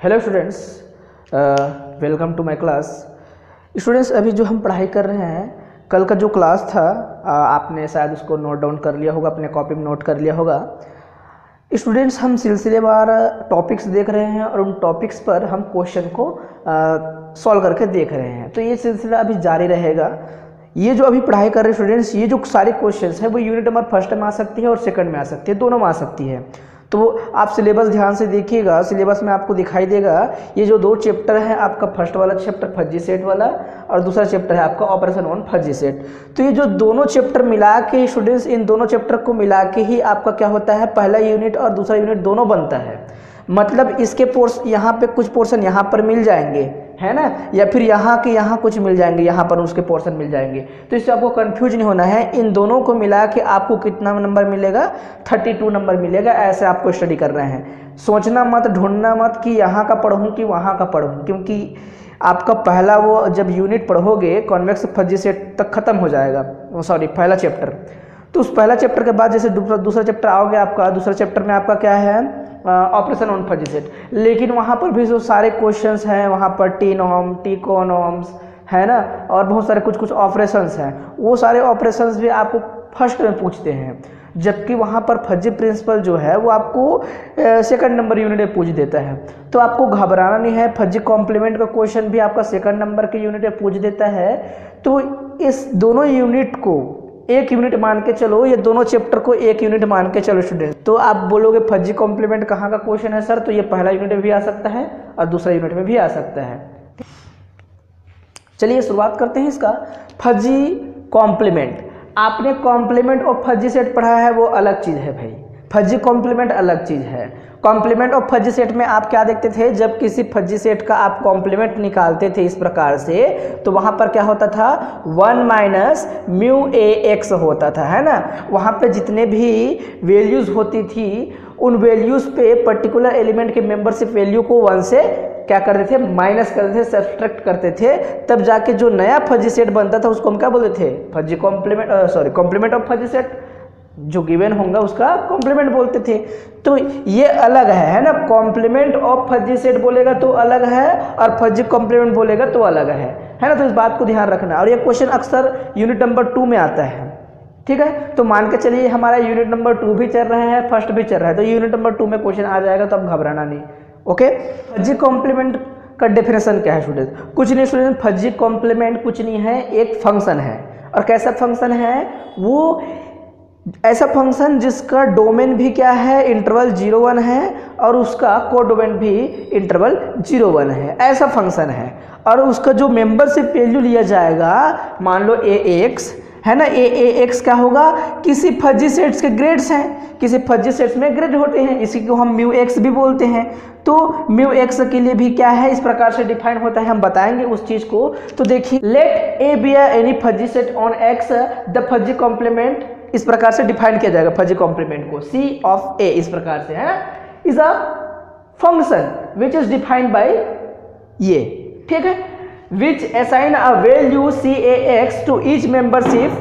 Hello students, welcome to my class. Students, अभी जो हम पढ़ाई कर रहे हैं, कल का जो क्लास था आपने शायद उसको नोट डाउन कर लिया होगा, अपने कॉपी में नोट कर लिया होगा। स्टूडेंट्स, हम सिलसिलेवार टॉपिक्स देख रहे हैं और उन टॉपिक्स पर हम क्वेश्चन को सॉल्व करके देख रहे हैं। तो ये सिलसिला अभी जारी रहेगा। ये जो अभी पढ़ाई कर रहे हैं स्टूडेंट्स, ये जो सारे क्वेश्चंस हैं वो यूनिट नंबर फर्स्ट में आ सकती है और सेकंड में आ सकती है, दोनों में आ सकती है। तो आप सिलेबस ध्यान से देखिएगा, सिलेबस में आपको दिखाई देगा ये जो दो चैप्टर है, आपका फर्स्ट वाला चैप्टर फर्जी सेट वाला और दूसरा चैप्टर है आपका ऑपरेशन ऑन फर्जी सेट। तो ये जो दोनों चैप्टर मिला के स्टूडेंट्स, इन दोनों चैप्टर को मिला के ही आपका क्या होता है, पहला यूनिट और दूसरा यूनिट दोनों बनता है। मतलब इसके पोर्शन यहाँ पे कुछ पोर्शन यहाँ पर मिल जाएंगे, है ना, या फिर यहाँ के यहाँ कुछ मिल जाएंगे, यहाँ पर उसके पोर्शन मिल जाएंगे। तो इससे आपको कंफ्यूज नहीं होना है। इन दोनों को मिला के आपको कितना नंबर मिलेगा, 32 नंबर मिलेगा। ऐसे आपको स्टडी कर रहे हैं। सोचना मत, ढूंढना मत कि यहाँ का पढ़ूँ कि वहाँ का पढ़ूँ, क्योंकि आपका पहला वो जब यूनिट पढ़ोगे कॉन्वेक्स फर्जी सेट तक खत्म हो जाएगा, सॉरी पहला चैप्टर। तो उस पहला चैप्टर के बाद जैसे दूसरा चैप्टर आओगे, आपका दूसरा चैप्टर में आपका क्या है, ऑपरेशन ऑन फर्जी सेट। लेकिन वहाँ पर भी जो सारे क्वेश्चंस हैं, वहाँ पर टीनॉम, टीकोनॉम्स, है ना, और बहुत सारे कुछ ऑपरेशंस हैं, वो सारे ऑपरेशंस भी आपको फर्स्ट में पूछते हैं। जबकि वहाँ पर फर्जी प्रिंसिपल जो है वो आपको सेकंड नंबर यूनिट में पूछ देता है। तो आपको घबराना नहीं है, फर्जी कॉम्प्लीमेंट का क्वेश्चन भी आपका सेकंड नंबर के यूनिट में पूछ देता है। तो इस दोनों यूनिट को एक यूनिट मान के चलो, ये दोनों चैप्टर को एक यूनिट मान के चलो स्टूडेंट। तो आप बोलोगे फर्जी कॉम्प्लीमेंट कहाँ का क्वेश्चन है सर, तो ये पहला यूनिट में भी आ सकता है और दूसरा यूनिट में भी आ सकता है। चलिए शुरुआत करते हैं इसका। फर्जी कॉम्प्लीमेंट, आपने कॉम्प्लीमेंट और फर्जी सेट पढ़ा है, वो अलग चीज़ है भाई। फर्जी कॉम्प्लीमेंट अलग चीज़ है। कॉम्प्लीमेंट और फर्जी सेट में आप क्या देखते थे, जब किसी फर्जी सेट का आप कॉम्प्लीमेंट निकालते थे इस प्रकार से, तो वहाँ पर क्या होता था, 1 माइनस म्यू ए एक्स होता था, है ना। वहाँ पे जितने भी वैल्यूज़ होती थी, उन वैल्यूज़ पे पर्टिकुलर एलिमेंट के मेंबरशिप वैल्यू को 1 से क्या करते थे, माइनस करते थे, सब्सट्रैक्ट करते थे। तब जाके जो नया फर्जी सेट बनता था उसको हम क्या बोलते थे, फर्जी कॉम्प्लीमेंट, सॉरी कॉम्प्लीमेंट ऑफ फर्जी सेट। जो गिवन होगा उसका कॉम्प्लीमेंट बोलते थे। तो ये अलग है ना। कॉम्प्लीमेंट ऑफ फर्जी सेट बोलेगा तो अलग है और फर्जी कॉम्प्लीमेंट बोलेगा तो अलग है ना। तो इस बात को ध्यान रखना। और ये क्वेश्चन अक्सर यूनिट नंबर 2 में आता है, ठीक है। तो मान के चलिए हमारा यूनिट नंबर 2 भी चल रहा है, फर्स्ट भी चल रहा है, तो यूनिट नंबर 2 में क्वेश्चन आ जाएगा, तो अब घबराना नहीं। ओके, फर्जी कॉम्प्लीमेंट का डेफिनेशन क्या है स्टूडेंट? कुछ नहीं स्टूडेंट, फर्जी कॉम्प्लीमेंट कुछ नहीं है, एक फंक्शन है। और कैसा फंक्शन है वो? ऐसा फंक्शन जिसका डोमेन भी क्या है, इंटरवल 0-1 है, और उसका कोडोमेन भी इंटरवल 0-1 है। ऐसा फंक्शन है। और उसका जो मेंबरशिप वैल्यू लिया जाएगा, मान लो AX है ना, AX क्या होगा, किसी फर्जी सेट्स के ग्रेड्स हैं, किसी फर्जी सेट्स में ग्रेड होते हैं, इसी को हम म्यू एक्स भी बोलते हैं। तो म्यू एक्स के लिए भी क्या है, इस प्रकार से डिफाइन होता है, हम बताएंगे उस चीज को। तो देखिए, लेट ए बी एनी फर्जी सेट ऑन एक्स, द फर्जी कॉम्प्लीमेंट, इस प्रकार से डिफाइन किया जाएगा फर्जी कॉम्प्लीमेंट को, सी ऑफ ए, इस प्रकार से है, is a function which is defined by ये, ठीक है, which assign a value CAX to each membership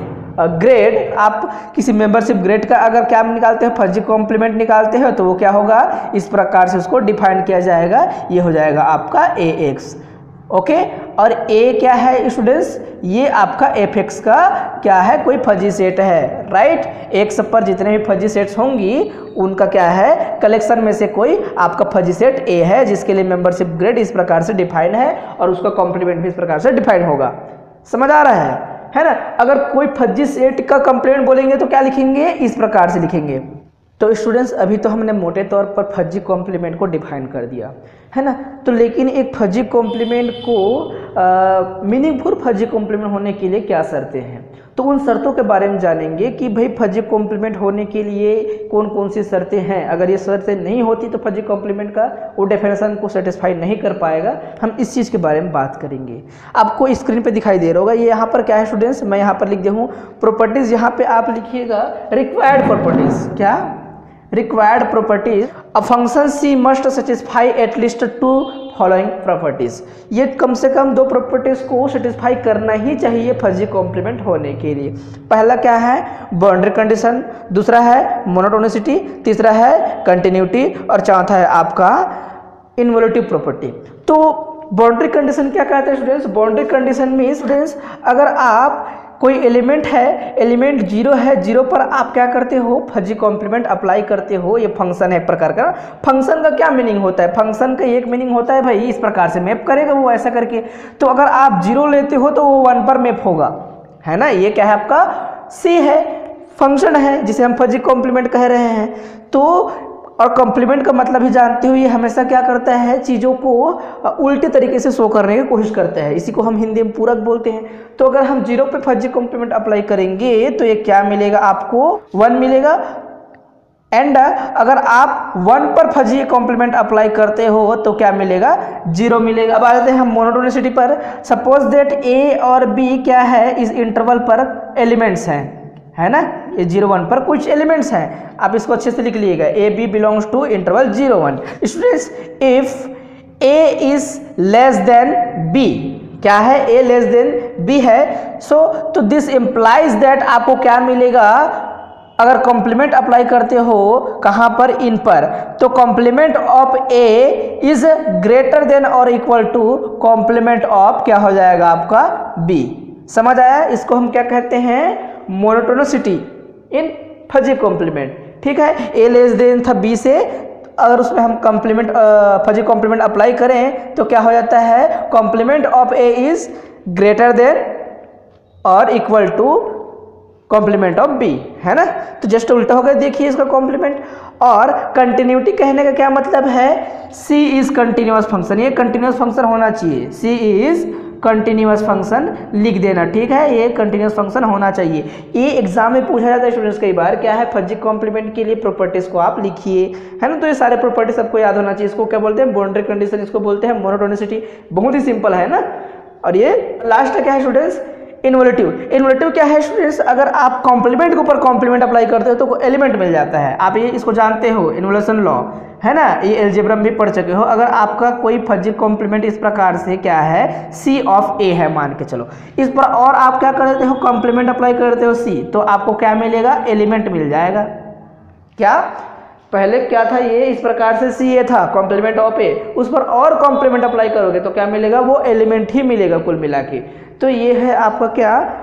grade. आप किसी मेंबरशिप ग्रेड का अगर क्या निकालते हैं, फर्जी कॉम्प्लीमेंट निकालते हैं, तो वो क्या होगा, इस प्रकार से उसको डिफाइन किया जाएगा। ये हो जाएगा आपका AX। ओके, और A क्या है स्टूडेंट्स, ये आपका FX का क्या है, कोई फर्जी सेट है, राइट। X पर जितने भी फर्जी सेट्स होंगी उनका क्या है, कलेक्शन में से कोई आपका फर्जी सेट A है, जिसके लिए मेंबरशिप ग्रेड इस प्रकार से डिफाइन है और उसका कॉम्प्लीमेंट भी इस प्रकार से डिफाइन होगा। समझ आ रहा है ना। अगर कोई फर्जी सेट का कॉम्प्लीमेंट बोलेंगे तो क्या लिखेंगे, इस प्रकार से लिखेंगे। तो स्टूडेंट्स, अभी तो हमने मोटे तौर पर फर्जी कॉम्प्लीमेंट को डिफाइन कर दिया, है ना। तो लेकिन एक फर्जी कॉम्प्लीमेंट को मीनिंगफुल फर्जी कॉम्प्लीमेंट होने के लिए क्या शर्तें हैं, तो उन शर्तों के बारे में जानेंगे कि भाई फर्जी कॉम्प्लीमेंट होने के लिए कौन कौन सी शर्तें हैं। अगर ये शर्तें नहीं होती तो फर्जी कॉम्प्लीमेंट का वो डेफिनेशन को सेटिस्फाई नहीं कर पाएगा। हम इस चीज़ के बारे में बात करेंगे। आपको स्क्रीन पे दिखाई दे रहा होगा, ये यहाँ पर क्या है स्टूडेंट्स, मैं यहाँ पर लिख दिया हूँ प्रॉपर्टीज। यहाँ पे आप लिखिएगा रिक्वायर्ड प्रॉपर्टीज। क्या? Required properties. A function C must satisfy at least 2 following properties. ये कम से कम 2 प्रॉपर्टीज को सेटिस्फाई करना ही चाहिए फर्जी कॉम्प्लीमेंट होने के लिए। पहला क्या है, बाउंड्री कंडीशन, दूसरा है मोनोटोनिसिटी, तीसरा है कंटिन्यूटी और चौथा है आपका इन्वोल्यूटिव प्रॉपर्टी। तो बाउंड्री कंडीशन क्या कहते हैं स्टूडेंट्स? बाउंड्री कंडीशन में स्टूडेंट्स अगर आप कोई एलिमेंट है, एलिमेंट 0 है, 0 पर आप क्या करते हो? फजी कॉम्प्लीमेंट अप्लाई करते हो। ये फंक्शन है एक प्रकार का। फंक्शन का क्या मीनिंग होता है? फंक्शन का एक मीनिंग होता है भाई इस प्रकार से मैप करेगा वो ऐसा करके। तो अगर आप 0 लेते हो तो वो 1 पर मैप होगा, है ना। ये क्या है आपका? सी है, फंक्शन है जिसे हम फजी कॉम्प्लीमेंट कह रहे हैं। तो और कॉम्प्लीमेंट का मतलब ही जानते हो, ये हमेशा क्या करता है? चीज़ों को उल्टे तरीके से शो करने की कोशिश करता है। इसी को हम हिंदी में पूरक बोलते हैं। तो अगर हम 0 पे फजी कॉम्प्लीमेंट अप्लाई करेंगे तो ये क्या मिलेगा आपको? 1 मिलेगा। एंड अगर आप 1 पर फजी कॉम्प्लीमेंट अप्लाई करते हो तो क्या मिलेगा? 0 मिलेगा। अब आ जाते हैं हम मोनोटोनिसिटी पर। सपोज दैट ए और बी क्या है? इस इंटरवल पर एलिमेंट्स हैं, है ना। ये 0 1 पर कुछ एलिमेंट्स हैं। आप इसको अच्छे से लिख लीजिएगा। A B belongs to interval 0 1। Students if A is less than B, क्या है? ए लेस देन बी है। सो तो दिस इम्प्लाइज दैट आपको क्या मिलेगा? अगर कॉम्प्लीमेंट अप्लाई करते हो कहाँ पर? इन पर, तो complement of A is greater than और इक्वल टू कॉम्प्लीमेंट ऑफ क्या हो जाएगा आपका? बी। समझ आया? इसको हम क्या कहते हैं? मोनोटोनिसिटी इन फजी कॉम्प्लीमेंट। ठीक है, ए लेस देन था बी से, अगर उसमें हम कॉम्प्लीमेंट फजी कॉम्प्लीमेंट अप्लाई करें तो क्या हो जाता है? Complement of A is greater than और equal to complement of B, है ना। तो जस्ट उल्टा हो गया, देखिए इसका कॉम्प्लीमेंट। और कंटिन्यूटी कहने का क्या मतलब है? सी इज कंटिन्यूअस फंक्शन, ये कंटिन्यूअस फंक्शन होना चाहिए। सी इज कंटिन्यूअस फंक्शन लिख देना, ठीक है। ये कंटिन्यूअस फंक्शन होना चाहिए। ये एग्जाम में पूछा जाता है स्टूडेंट्स कई बार, क्या है? फजी कॉम्प्लीमेंट के लिए प्रॉपर्टीज को आप लिखिए, है ना। तो ये सारे प्रॉपर्टीज सबको याद होना चाहिए। इसको क्या बोलते हैं? बाउंड्री कंडीशन, इसको बोलते हैं मोनोटोनिसिटी। बहुत ही सिंपल है ना। और ये लास्ट क्या है स्टूडेंट्स? इन्वोल्यूटिव। इन्वोल्यूटिव क्या है स्टूडेंट्स? अगर आप कॉम्प्लीमेंट के ऊपर कॉम्प्लीमेंट अप्लाई करते हो तो एलिमेंट मिल जाता है। आप ये इसको जानते हो, इन्वोल्यूशन लॉ, है ना। ये एल्जेब्रा में भी पढ़ चुके हो। अगर आपका कोई फजी कॉम्प्लीमेंट इस प्रकार से क्या है? सी ऑफ ए है मान के चलो, इस पर और आप क्या करते हो? कॉम्प्लीमेंट अप्लाई करते हो सी, तो आपको क्या मिलेगा? एलिमेंट मिल जाएगा। क्या पहले क्या था? ये इस प्रकार से सी ए था, कॉम्प्लीमेंट ऑफ ए, उस पर और कॉम्प्लीमेंट अप्लाई करोगे तो क्या मिलेगा? वो एलिमेंट ही मिलेगा कुल मिला के। तो ये है आपका क्या?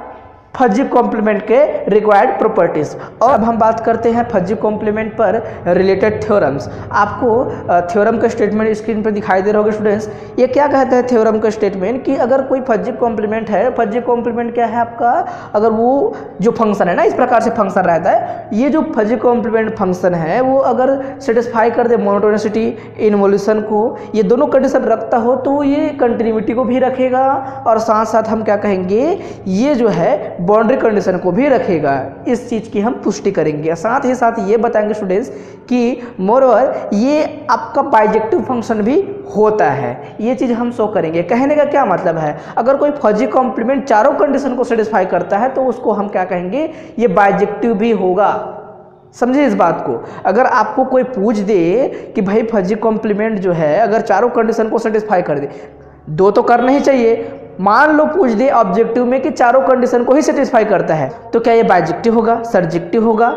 फजी कॉम्प्लीमेंट के रिक्वायर्ड प्रॉपर्टीज। और अब हम बात करते हैं फजी कॉम्प्लीमेंट पर रिलेटेड थ्योरम्स। आपको थ्योरम का स्टेटमेंट स्क्रीन पर दिखाई दे रहा होगा स्टूडेंट्स। ये क्या कहता है थ्योरम का स्टेटमेंट? कि अगर कोई फजी कॉम्प्लीमेंट है, फजी कॉम्प्लीमेंट क्या है आपका? अगर वो जो फंक्शन है ना, इस प्रकार से फंक्शन रहता है, ये जो फजी कॉम्प्लीमेंट फंक्शन है वो अगर सेटिस्फाई कर दे मोनोटोनिसिटी, इन्वोल्यूशन को, ये दोनों कंडीशन रखता हो तो ये कंटिन्यूटी को भी रखेगा और साथ साथ हम क्या कहेंगे? ये जो है बाउंड्री कंडीशन को भी रखेगा। इस चीज़ की हम पुष्टि करेंगे। साथ ही साथ ये बताएंगे स्टूडेंट्स कि मोरओवर ये आपका बाइजेक्टिव फंक्शन भी होता है। ये चीज़ हम शो करेंगे। कहने का क्या मतलब है? अगर कोई फजी कॉम्प्लीमेंट चारों कंडीशन को सेटिस्फाई करता है तो उसको हम क्या कहेंगे? ये बाइजेक्टिव भी होगा। समझिए इस बात को। अगर आपको कोई पूछ दे कि भाई फजी कॉम्प्लीमेंट जो है अगर चारों कंडीशन को सेटिस्फाई कर दे, दो तो करना ही चाहिए, मान लो पूछ दे ऑब्जेक्टिव में कि चारों कंडीशन को ही सेटिस्फाई करता है, तो क्या ये बाइजेक्टिव होगा, सर्जेक्टिव होगा,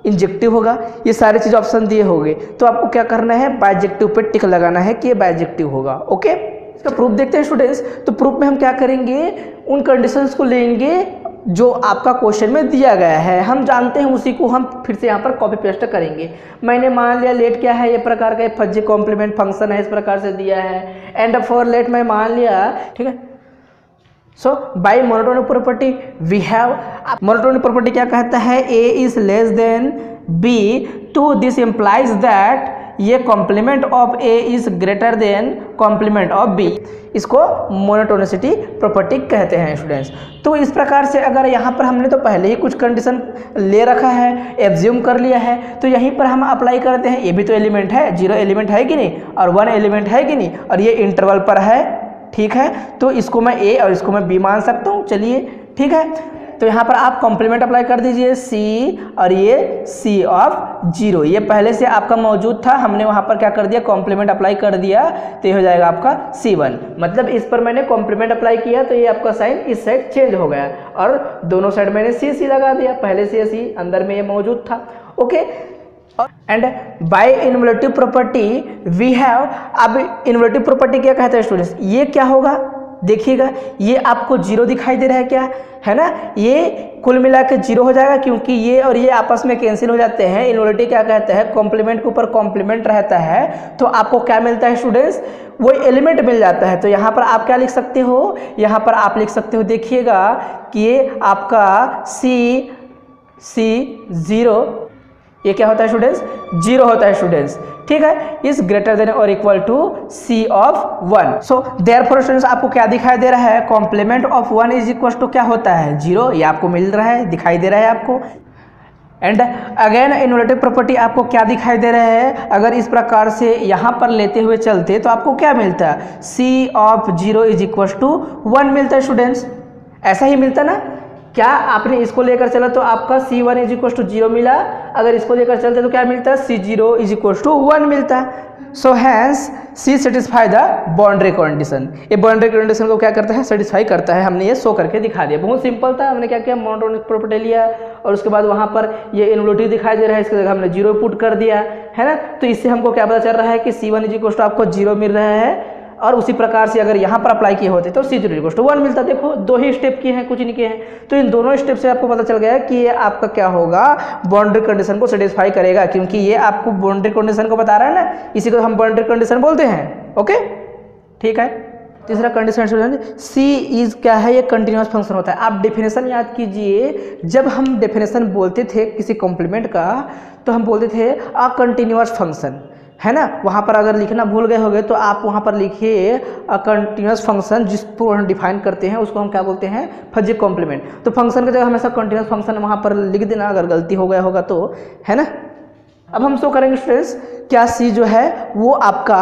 इंजेक्टिव होगा? ये सारे चीज़ ऑप्शन दिए होंगे। तो आपको क्या करना है? बाइजेक्टिव पे टिक लगाना है कि ये बाइजेक्टिव होगा। ओके, इसका प्रूफ देखते हैं स्टूडेंट्स। तो प्रूफ में हम क्या करेंगे? उन कंडीशंस को लेंगे जो आपका क्वेश्चन में दिया गया है, हम जानते हैं, उसी को हम फिर से यहाँ पर कॉपी पेस्ट करेंगे। मैंने मान लिया लेट क्या है? ये प्रकार का फजी कॉम्प्लीमेंट फंक्शन है, इस प्रकार से दिया है। एंड फॉर लेट मैं मान लिया, ठीक है। So by monotonic property we have, monotonic property क्या कहता है? A is less than B, to this implies that ये complement of A is greater than complement of B. इसको मोनोटोनिसिटी प्रॉपर्टी कहते हैं स्टूडेंट्स। तो इस प्रकार से अगर यहाँ पर हमने तो पहले ही कुछ कंडीशन ले रखा है, एब्ज्यूम कर लिया है, तो यहीं पर हम अप्लाई करते हैं। ये भी तो एलिमेंट है, 0 एलिमेंट है कि नहीं, और 1 एलिमेंट है कि नहीं, और ये इंटरवल पर है, ठीक है। तो इसको मैं ए और इसको मैं बी मान सकता हूँ। चलिए ठीक है, तो यहाँ पर आप कॉम्प्लीमेंट अप्लाई कर दीजिए सी, और ये सी ऑफ 0, ये पहले से आपका मौजूद था, हमने वहाँ पर क्या कर दिया? कॉम्प्लीमेंट अप्लाई कर दिया, तो ये हो जाएगा आपका C1। मतलब इस पर मैंने कॉम्प्लीमेंट अप्लाई किया तो ये आपका साइन इस साइड चेंज हो गया, और दोनों साइड मैंने सी लगा दिया, पहले से सी अंदर में ये मौजूद था। Okay, and by involutive property we have, अब इन्वोल्यूटिव प्रॉपर्टी क्या कहता है स्टूडेंट्स, ये क्या होगा देखिएगा, ये आपको जीरो दिखाई दे रहा है क्या, है ना, ये कुल मिला के जीरो हो जाएगा क्योंकि ये और ये आपस में कैंसिल हो जाते हैं। इन्वोल्यूटिव क्या कहते हैं, कॉम्प्लीमेंट के ऊपर कॉम्प्लीमेंट रहता है तो आपको क्या मिलता है स्टूडेंट्स, वो एलिमेंट मिल जाता है। तो यहाँ पर आप क्या लिख सकते हो, यहाँ पर आप लिख सकते हो, देखिएगा कि ये आपका सी जीरो, ये क्या होता है स्टूडेंट्स, जीरो होता है स्टूडेंट्स, ठीक है, इज ग्रेटर देन और equal to C of 1। So therefore students आपको क्या दिखाई दे रहा है, complement of 1 is equal to क्या होता है, जीरो, ये आपको मिल रहा है, दिखाई दे रहा है आपको। एंड अगेन इन्वोल्यूटिव प्रॉपर्टी आपको क्या दिखाई दे रहा है, अगर इस प्रकार से यहाँ पर लेते हुए चलते तो आपको क्या मिलता है, C of 0 is equal to 1 मिलता है स्टूडेंट्स, ऐसा ही मिलता ना, क्या आपने इसको लेकर चला तो आपका C1 इज इक्वल टू 0 मिला, अगर इसको लेकर चलते तो क्या मिलता है, C0 इज इक्वल टू 1 मिलता है। So hence C satisfy the boundary condition, ये बाउंड्री कंडीशन को क्या करता है, सेटिस्फाई करता है, हमने ये शो करके दिखा दिया, बहुत सिंपल था। हमने क्या किया, मोनोटोनिक प्रॉपर्टी लिया और उसके बाद वहाँ पर ये इन्वोल्यूटिव दिखाई दे रहा है, इसकी जगह हमने 0 पुट कर दिया, है ना, तो इससे हमको क्या पता चल रहा है कि C1 इज इक्वल टू आपको 0 मिल रहा है, और उसी प्रकार से अगर यहाँ पर अप्लाई किए होते तो C0 इक्वल टू 1 मिलता। देखो दो ही स्टेप किए हैं, कुछ नहीं किए हैं, तो इन दोनों स्टेप से आपको पता चल गया कि ये आपका क्या होगा, बाउंड्री कंडीशन को सेटिस्फाई करेगा, क्योंकि ये आपको बाउंड्री कंडीशन को बता रहा है ना, इसी को हम बाउंड्री कंडीशन बोलते हैं। ओके, ठीक है। तीसरा कंडीशन स्टूडेंट, सी इज क्या है, ये कंटिन्यूअस फंक्शन होता है। आप डेफिनेशन याद कीजिए, जब हम डेफिनेशन बोलते थे किसी कॉम्प्लीमेंट का तो हम बोलते थे अ कंटिन्यूअस फंक्शन, है ना, वहाँ पर अगर लिखना भूल गए होंगे तो आप वहाँ पर लिखिए अ कंटिन्यूअस फंक्शन, जिसको हम डिफाइन करते हैं उसको हम क्या बोलते हैं, फजी कॉम्प्लीमेंट। तो फंक्शन की जगह हमेशा कंटिन्यूअस फंक्शन वहाँ पर लिख देना अगर गलती हो गया होगा तो, है ना। अब हम शो करेंगे स्टूडेंट्स, क्या सी जो है वो आपका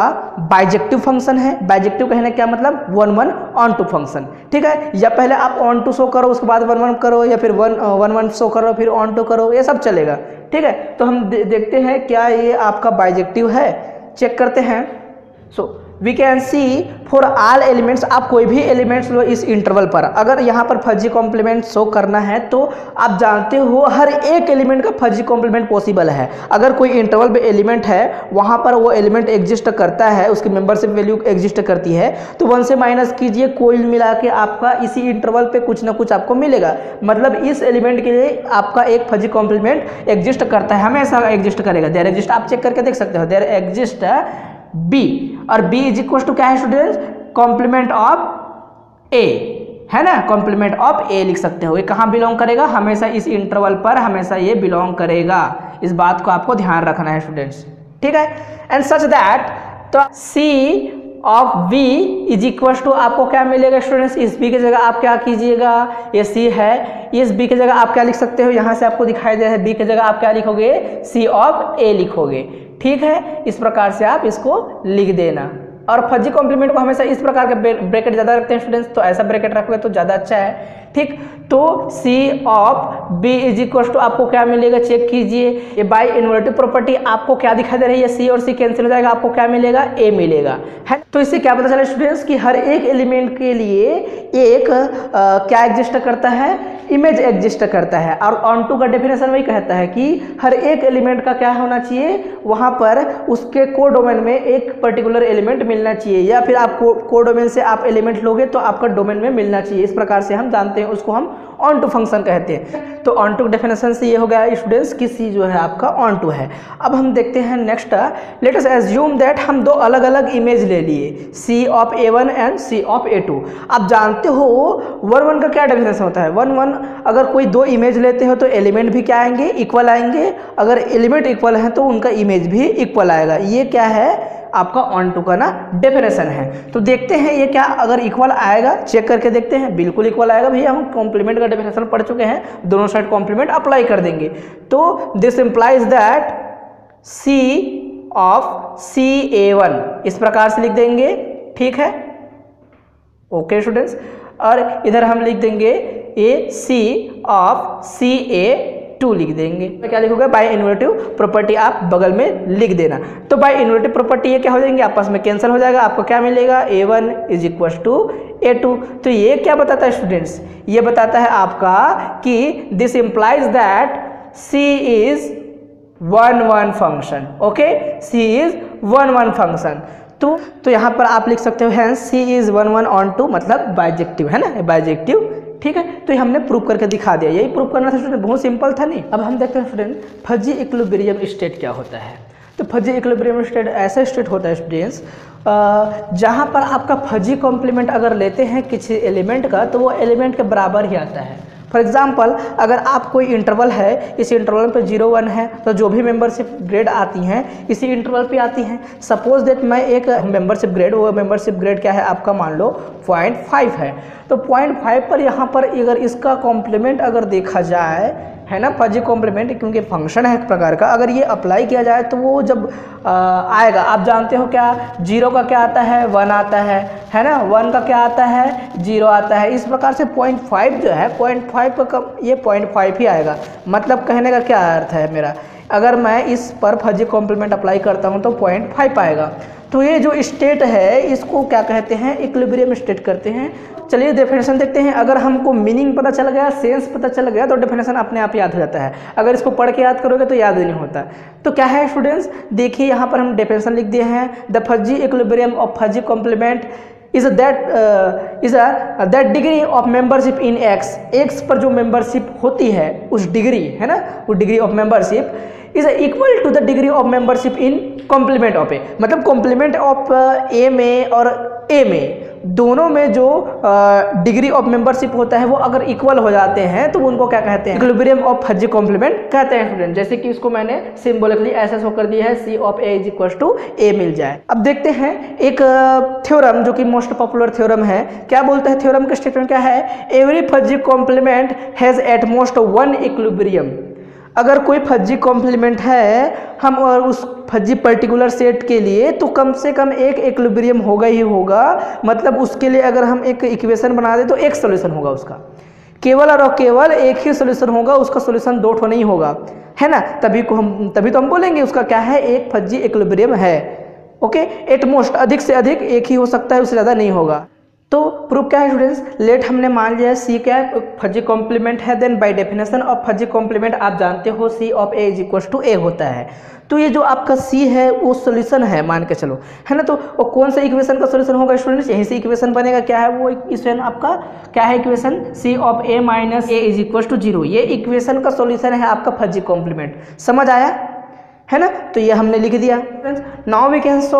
बाइजेक्टिव फंक्शन है। बाइजेक्टिव कहने क्या मतलब, 1 1 ऑन टू फंक्शन, ठीक है, या पहले आप ऑन टू शो करो उसके बाद 1 1 करो, या फिर 1 1 शो करो फिर ऑन टू करो, ये सब चलेगा, ठीक है। तो हम देखते हैं क्या ये आपका बाइजेक्टिव है, चेक करते हैं। So we can see for all elements, आप कोई भी एलिमेंट्स लो इस इंटरवल पर, अगर यहाँ पर फजी कॉम्प्लीमेंट शो करना है तो आप जानते हो हर एक एलिमेंट का फजी कॉम्प्लीमेंट पॉसिबल है। अगर कोई इंटरवल पे एलिमेंट है वहाँ पर वो एलिमेंट एग्जिस्ट करता है, उसकी मेंबरशिप वैल्यू एग्जिस्ट करती है, तो 1 से माइनस कीजिए, कोई मिला के आपका इसी इंटरवल पे कुछ ना कुछ आपको मिलेगा। मतलब इस एलिमेंट के लिए आपका एक फजी कॉम्प्लीमेंट एग्जिस्ट करता है, हमेशा एग्जिस्ट करेगा। देयर एग्जिस्ट, आप चेक करके देख सकते हो, देयर एग्जिस्ट बी, और बी इज इक्वल टू क्या है स्टूडेंट्स, कॉम्प्लीमेंट ऑफ ए, है ना, कॉम्प्लीमेंट ऑफ ए लिख सकते हो। ये कहाँ बिलोंग करेगा, हमेशा इस इंटरवल पर हमेशा ये बिलोंग करेगा, इस बात को आपको ध्यान रखना है स्टूडेंट्स, ठीक है। एंड सच दैट, तो C of v is equal to आपको क्या मिलेगा स्टूडेंट्स, इस b की जगह आप क्या कीजिएगा, ये c है, इस b की जगह आप क्या लिख सकते हो, यहाँ से आपको दिखाई दे रहा है b की जगह आप क्या लिखोगे, c ऑफ a लिखोगे, ठीक है। इस प्रकार से आप इसको लिख देना, और फजी कॉम्प्लीमेंट को हमेशा इस प्रकार के ब्रैकेट ज़्यादा रखते हैं स्टूडेंट्स, तो ऐसा ब्रैकेट रखोगे तो ज़्यादा अच्छा है, ठीक। तो C of B is equal to आपको क्या मिलेगा, चेक कीजिए, ये बाय इन्वोल्यूटिव प्रॉपर्टी आपको क्या दिखाई दे रही है, C और C कैंसिल हो जाएगा, आपको क्या मिलेगा, A मिलेगा, है। तो इससे क्या पता चला स्टूडेंट्स कि हर एक एलिमेंट के लिए एक क्या एग्जिस्ट करता है, इमेज एग्जिस्ट करता है। और ऑन टू का डेफिनेशन वही कहता है कि हर एक एलिमेंट का क्या होना चाहिए, वहाँ पर उसके कोडोमेन में एक पर्टिकुलर एलिमेंट मिलना चाहिए, या फिर आप कोडोमेन से आप एलिमेंट लोगे तो आपका डोमेन में मिलना चाहिए। इस प्रकार से हम जानते हैं, उसको हम ऑन टू फंक्शन कहते हैं। तो ऑन टू डेफिनेशन से ये हो गया स्टूडेंट्स कि सी जो है आपका ऑन टू है। अब हम देखते हैं next, let us assume that हम दो अलग अलग इमेज ले लिए, C of A1 and C of A2। आप जानते हो 1 1 का क्या डेफिनेशन होता है, 1 1 अगर कोई दो इमेज लेते हो तो एलिमेंट भी क्या आएंगे, इक्वल आएंगे, अगर एलिमेंट इक्वल है तो उनका इमेज भी इक्वल आएगा। ये क्या है आपका ऑन टू का ना डेफिनेशन है। तो देखते हैं ये क्या अगर इक्वल आएगा, चेक करके देखते हैं, बिल्कुल इक्वल आएगा भैया, हम कॉम्प्लीमेंट का डेफिनेशन पढ़ चुके हैं, दोनों साइड कॉम्प्लीमेंट अप्लाई कर देंगे। तो this implies that C of CA1 इस प्रकार से लिख देंगे, ठीक है, ओके स्टूडेंट्स। और इधर हम लिख देंगे AC ऑफ CA2 लिख देंगे। तो क्या लिखोगे, बाय इन्वोल्यूटिव प्रॉपर्टी आप बगल में लिख देना। तो बाय इन्वोल्यूटिव प्रॉपर्टी ये क्या हो जाएंगे, आपस में कैंसिल हो जाएगा, आपको क्या मिलेगा, A1 is equal to A2। तो ये क्या बताता है स्टूडेंट्स, ये बताता है आपका कि this implies that C is one function. Okay, C is one function. तो यहाँ पर आप लिख सकते हो hence C is one onto, मतलब बाइजेक्टिव है ना, बाइजेक्टिव। ठीक है, तो ये हमने प्रूव करके दिखा दिया। यही प्रूव करना था स्टूडेंट, बहुत सिंपल था नहीं। अब हम देखते हैं स्टूडेंट फजी इक्विलिब्रियम स्टेट क्या होता है। तो फजी इक्विलिब्रियम स्टेट ऐसा स्टेट होता है स्टूडेंट्स जहाँ पर आपका फजी कॉम्प्लीमेंट अगर लेते हैं किसी एलिमेंट का तो वो एलिमेंट के बराबर ही आता है। फॉर एग्जाम्पल अगर आप कोई इंटरवल है, इस इंटरवल पे 0 1 है तो जो भी मेंबरशिप ग्रेड आती हैं इसी इंटरवल पे आती हैं। सपोज दैट मैं एक मेंबरशिप ग्रेड, वो मेंबरशिप ग्रेड क्या है आपका, मान लो 0.5 है। तो 0.5 पर यहाँ पर अगर इसका कॉम्प्लीमेंट अगर देखा जाए है ना, फजी कॉम्प्लीमेंट, क्योंकि फंक्शन है एक प्रकार का, अगर ये अप्लाई किया जाए तो वो जब आएगा, आप जानते हो क्या 0 का क्या आता है 1 आता है ना, 1 का क्या आता है 0 आता है। इस प्रकार से 0.5 जो है 0.5 का ये 0.5 ही आएगा। मतलब कहने का क्या अर्थ है मेरा, अगर मैं इस पर फजी कॉम्प्लीमेंट अप्लाई करता हूँ तो 0.5 आएगा। तो ये जो स्टेट है इसको क्या कहते हैं, इक्विलिब्रियम स्टेट करते हैं। चलिए डेफिनेशन देखते हैं। अगर हमको मीनिंग पता चल गया, सेंस पता चल गया तो डेफिनेशन अपने आप याद हो जाता है। अगर इसको पढ़ के याद करोगे तो याद ही नहीं होता। तो क्या है स्टूडेंट्स, देखिए यहाँ पर हम डेफिनेशन लिख दिए हैं। The fuzzy equilibrium of fuzzy complement is that degree of membership in X पर जो मेंबरशिप होती है उस डिग्री है ना, वो degree of membership is equal to the degree of membership in complement of A. मतलब कॉम्प्लीमेंट ऑफ ए में और ए में दोनों में जो डिग्री ऑफ मेंबरशिप होता है वो अगर इक्वल हो जाते हैं तो उनको क्या कहते हैं, इक्विलिब्रियम ऑफ फजी कॉम्प्लीमेंट कहते हैं स्टूडेंट। जैसे कि इसको मैंने सिंबॉलिकली ऐसा शो कर दिया है, C of A is equal to A मिल जाए। अब देखते हैं एक थ्योरम जो कि मोस्ट पॉपुलर थ्योरम है। क्या बोलते हैं थ्योरम का स्टेटमेंट क्या है, every fuzzy complement has at most one equilibrium. अगर कोई फजी कॉम्प्लीमेंट है हम और उस फजी पर्टिकुलर सेट के लिए तो कम से कम एक इक्विलिब्रियम होगा ही होगा। मतलब उसके लिए अगर हम एक इक्वेशन बना दे तो एक सॉल्यूशन होगा उसका, केवल और केवल एक ही सॉल्यूशन होगा, उसका सॉल्यूशन दो ठो नहीं होगा, है ना। तभी तो हम बोलेंगे उसका क्या है, एक फजी इक्विलिब्रियम है। ओके, एट मोस्ट अधिक से अधिक एक ही हो सकता है, उससे ज़्यादा नहीं होगा। तो प्रूफ क्या है स्टूडेंट्स, लेट हमने मान लिया सी क्या है, फजी कॉम्प्लीमेंट है। Then by definition of fuzzy complement आप जानते हो C of A is equal to A होता है। तो ये जो आपका सी है वो सॉल्यूशन है मान के चलो, है ना। तो वो कौन सा इक्वेशन का सॉल्यूशन होगा स्टूडेंट्स, यहीं से इक्वेशन बनेगा। क्या है वो इक्वेशन आपका, क्या है equation, C of A minus A is equal to 0। ये इक्वेशन का सॉल्यूशन है आपका फजी कॉम्प्लीमेंट। समझ आया है ना। तो ये हमने लिख दिया। Now we can so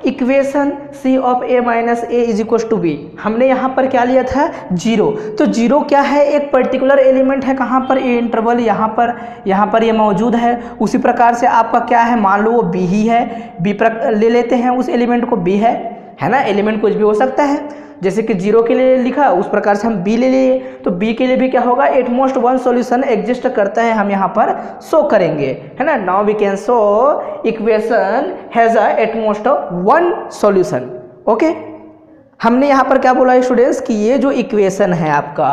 equation C of A minus A is equal to B. हमने यहाँ पर क्या लिया था 0। तो 0 क्या है, एक पर्टिकुलर एलिमेंट है, कहाँ पर, इंटरवल यहाँ पर ये मौजूद है। उसी प्रकार से आपका क्या है, मान लो वो बी ही है, बी पर ले लेते हैं उस एलिमेंट को, बी है ना। एलिमेंट कुछ भी हो सकता है, जैसे कि 0 के लिए लिखा उस प्रकार से हम बी ले लिए। तो बी के लिए भी क्या होगा, at most one solution exist करता है, हम यहाँ पर शो करेंगे, है ना। Now we can show equation has a at most one solution. Okay, हमने यहाँ पर क्या बोला है स्टूडेंट्स कि ये जो इक्वेशन है आपका,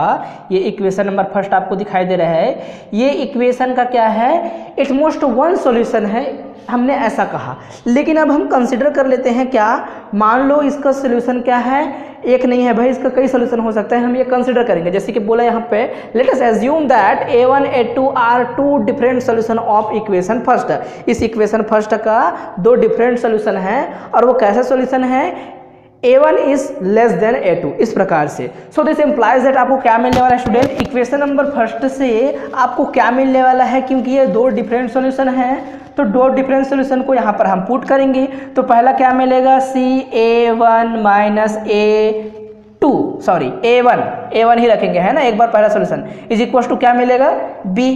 ये इक्वेशन नंबर फर्स्ट आपको दिखाई दे रहा है, ये इक्वेशन का क्या है, एट मोस्ट वन सॉल्यूशन है, हमने ऐसा कहा। लेकिन अब हम कंसिडर कर लेते हैं क्या, मान लो इसका सॉल्यूशन क्या है, एक नहीं है भाई, इसका कई सॉल्यूशन हो सकता है, हम ये कंसिडर करेंगे। जैसे कि बोला यहाँ पे, let us assume that a1 a2 are two different solution of equation first. इस इक्वेशन फर्स्ट का दो डिफरेंट सॉल्यूशन है, और वो कैसा सॉल्यूशन है, a1 is less then a2, इस प्रकार से। सो दिस इम्प्लाइज दैट आपको क्या मिलने वाला है स्टूडेंट, इक्वेशन नंबर फर्स्ट से आपको क्या मिलने वाला है, क्योंकि ये दो डिफरेंट सॉल्यूशन है तो दो डिफरेंट सॉल्यूशन को यहाँ पर हम पुट करेंगे। तो पहला क्या मिलेगा, a1 minus a2, sorry a1 ही रखेंगे, है ना, एक बार पहला सॉल्यूशन इज इक्वल टू क्या मिलेगा, b।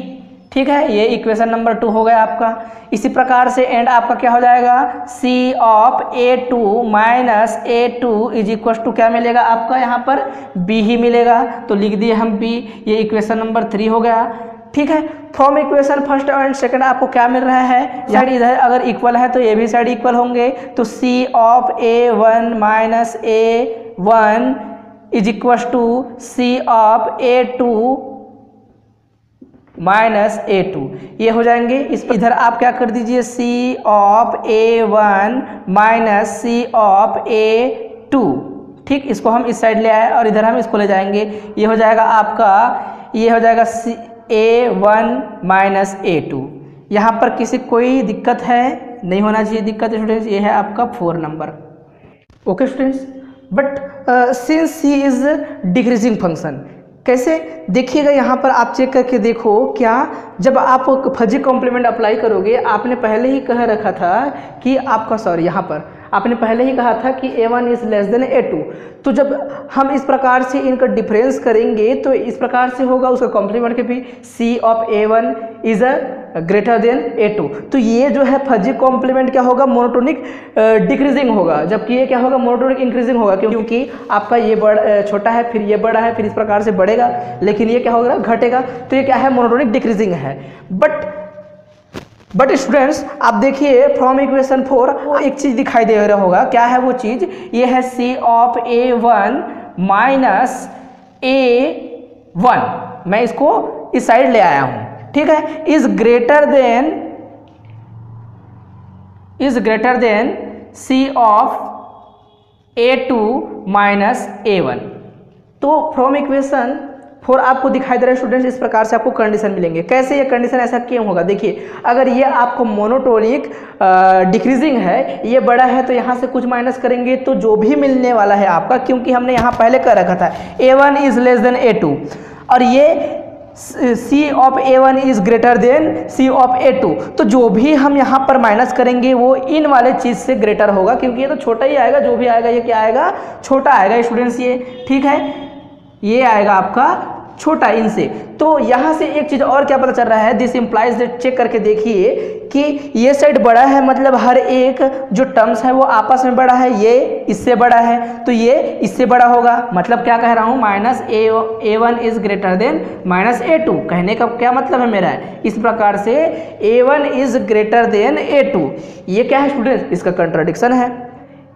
ठीक है, ये इक्वेशन नंबर 2 हो गया आपका। इसी प्रकार से एंड आपका क्या हो जाएगा, c of a2 minus a2 is equal to क्या मिलेगा आपका, यहाँ पर b ही मिलेगा। तो लिख दिए हम b, ये इक्वेशन नंबर 3 हो गया। ठीक है, from equation first and second आपको क्या मिल रहा है, साइड इधर अगर इक्वल है तो ये भी साइड इक्वल होंगे। तो c of a1 minus a1 is equal to c of a2 minus a2, ये हो जाएंगे। इस इधर आप क्या कर दीजिए, c of a1 minus c of a2। ठीक, इसको हम इस साइड ले आए और इधर हम इसको ले जाएंगे, ये हो जाएगा आपका, ये हो जाएगा a1 माइनस a2, यहाँ पर किसी कोई दिक्कत है? नहीं होना चाहिए दिक्कत स्टूडेंट्स। ये है आपका 4 number. Okay students, but since c is decreasing function, कैसे देखिएगा यहाँ पर आप चेक करके देखो, क्या जब आप फजी कॉम्प्लीमेंट अप्लाई करोगे, आपने पहले ही कह रखा था कि आपका, सॉरी यहाँ पर आपने पहले ही कहा था कि A1 is less then A2, तो जब हम इस प्रकार से इनका डिफरेंस करेंगे तो इस प्रकार से होगा, उसका कॉम्प्लीमेंट के भी C of A1 is greater then A2, तो ये जो है फजी कॉम्प्लीमेंट क्या होगा, मोनोटोनिक डिक्रीजिंग होगा, जबकि ये क्या होगा, मोनोटोनिक इंक्रीजिंग होगा, क्योंकि आपका ये छोटा है, फिर ये बड़ा है, फिर इस प्रकार से बढ़ेगा, लेकिन ये क्या होगा, घटेगा, तो ये क्या है, मोनोटोनिक डिक्रीजिंग है। बट स्टूडेंट्स आप देखिए फ्रॉम इक्वेशन 4 वो एक चीज दिखाई दे रहा होगा, क्या है वो चीज, ये है C of A1 minus A1, मैं इसको इस साइड ले आया हूं, ठीक है, is greater then C of A2 minus A1। तो फ्रॉम इक्वेशन 4 आपको दिखाई दे रहा है स्टूडेंट्स, इस प्रकार से आपको कंडीशन मिलेंगे। कैसे ये कंडीशन ऐसा क्यों होगा, देखिए अगर ये आपको मोनोटोनिक डिक्रीजिंग है, ये बड़ा है, तो यहाँ से कुछ माइनस करेंगे तो जो भी मिलने वाला है आपका, क्योंकि हमने यहाँ पहले कर रखा था A1 is less then A2 और ये C of A1 is greater then C of A2, तो जो भी हम यहाँ पर माइनस करेंगे वो इन वाले चीज़ से ग्रेटर होगा, क्योंकि ये तो छोटा ही आएगा, जो भी आएगा ये क्या आएगा, छोटा आएगा स्टूडेंट्स, ये ठीक है, ये आएगा आपका छोटा इनसे। तो यहाँ से एक चीज़ और क्या पता चल रहा है, दिस इम्प्लाइज दैट, चेक करके देखिए कि ये साइड बड़ा है, मतलब हर एक जो टर्म्स है वो आपस में बड़ा है, ये इससे बड़ा है तो ये इससे बड़ा होगा, मतलब क्या कह रहा हूँ, minus A1 is greater then minus A2, कहने का क्या मतलब है मेरा, इस प्रकार से A1 is greater then A2, ये क्या है स्टूडेंट्स, इसका कंट्राडिक्शन है।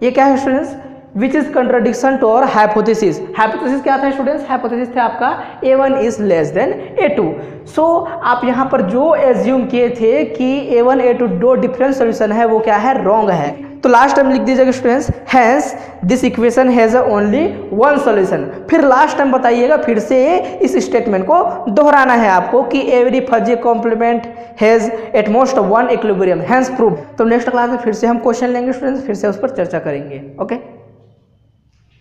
ये क्या है students, which is contradiction to our hypothesis. Hypothesis क्या था स्टूडेंट्स, हाइपोथेसिस था आपका A1 is less then A2। सो आप यहाँ पर जो एज्यूम किए थे कि A1 A2 दो डिफरेंट सोल्यूशन है, वो क्या है, रॉन्ग है। तो लास्ट टाइम लिख दीजिएगा students, hence this equation has only one solution. फिर लास्ट टाइम बताइएगा, फिर से इस स्टेटमेंट को दोहराना है आपको कि every fuzzy complement has at most one equilibrium, hence prove. तो नेक्स्ट क्लास में फिर से हम क्वेश्चन लेंगे स्टूडेंट्स, फिर से उस पर चर्चा करेंगे। ओके।